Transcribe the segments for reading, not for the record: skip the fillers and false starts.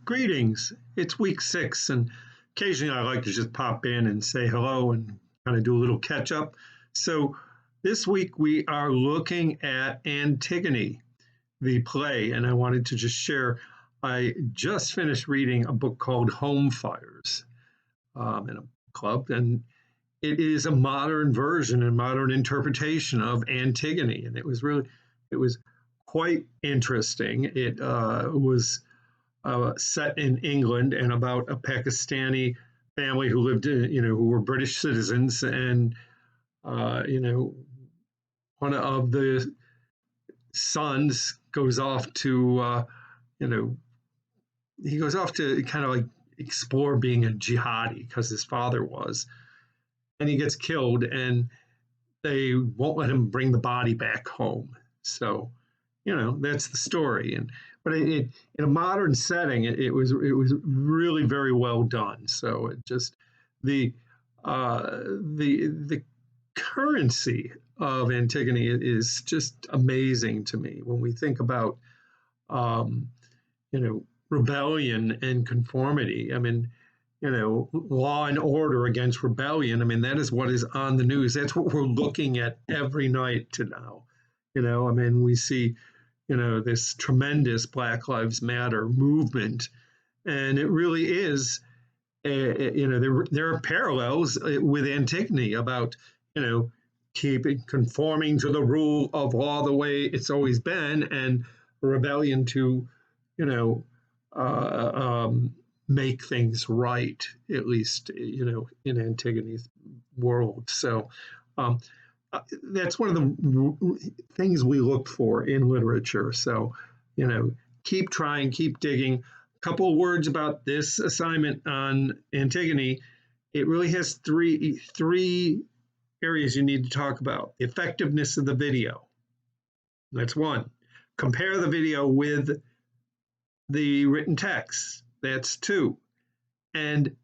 Greetings. It's week 6, and occasionally I like to just pop in and say hello and kind of do a little catch up. So this week we are looking at Antigone, the play, and I wanted to just share. I just finished reading a book called Home Fires in a club, and it is a modern version and modern interpretation of Antigone, and it was quite interesting. It was set in England and about a Pakistani family who lived in, who were British citizens, and one of the sons goes off to, he goes off to kind of like explore being a jihadi because his father was, and he gets killed, and they won't let him bring the body back home. So, that's the story. But in a modern setting, it was really very well done. So it just the currency of Antigone is just amazing to me when we think about rebellion and conformity. I mean, law and order against rebellion. I mean, that is what is on the news. That's what we're looking at every night to now. We see this tremendous Black Lives Matter movement, and it really is. There are parallels with Antigone about keeping conforming to the rule of law the way it's always been, and rebellion to make things right, at least in Antigone's world. So that's one of the things we look for in literature. So, keep trying, keep digging. A couple of words about this assignment on Antigone. It really has three areas you need to talk about. The effectiveness of the video. That's one. Compare the video with the written text. That's 2. And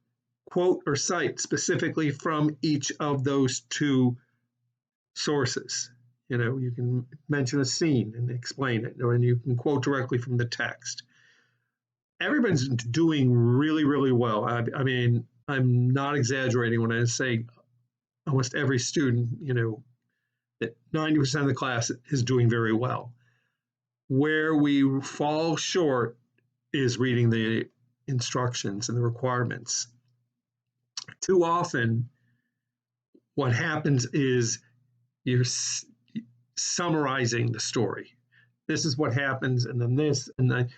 quote or cite specifically from each of those 2 sources. You can mention a scene and explain it, and you can quote directly from the text. Everybody's doing really, really well. I mean, I'm not exaggerating when I say almost every student, that 90% of the class is doing very well. Where we fall short is reading the instructions and the requirements. Too often, what happens is you're summarizing the story. This is what happens, and then this, and then,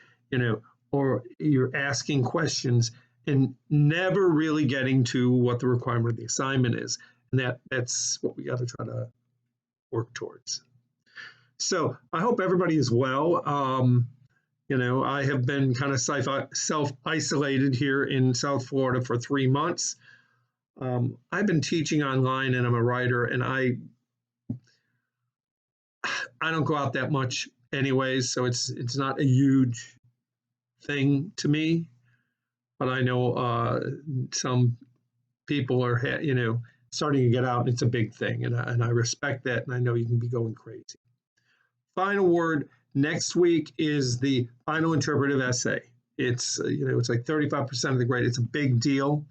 or you're asking questions and never really getting to what the requirement of the assignment is. And that's what we got to try to work towards. So I hope everybody is well. I have been kind of self-isolated here in South Florida for 3 months. I've been teaching online, and I'm a writer, and I don't go out that much anyways, so it's not a huge thing to me. But I know some people are, starting to get out, and it's a big thing, and I respect that, and I know you can be going crazy. Final word next week is the final interpretive essay. It's it's like 35% of the grade. It's a big deal.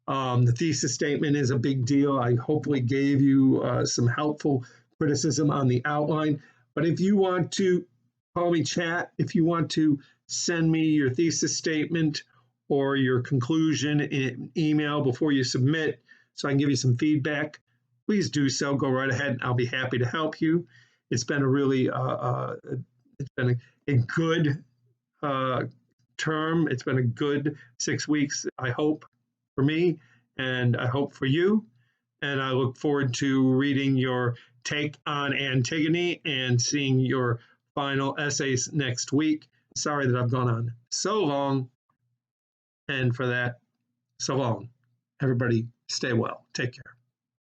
The thesis statement is a big deal. I hopefully gave you some helpful criticism on the outline. But if you want to call me chat, if you want to send me your thesis statement or your conclusion in email before you submit so I can give you some feedback, please do so. Go right ahead. I'll be happy to help you. It's been a really it's been a good term. It's been a good 6 weeks, I hope, for me, and I hope for you. And I look forward to reading your take on Antigone and seeing your final essays next week. Sorry that I've gone on so long. And for that, so long. Everybody stay well. Take care.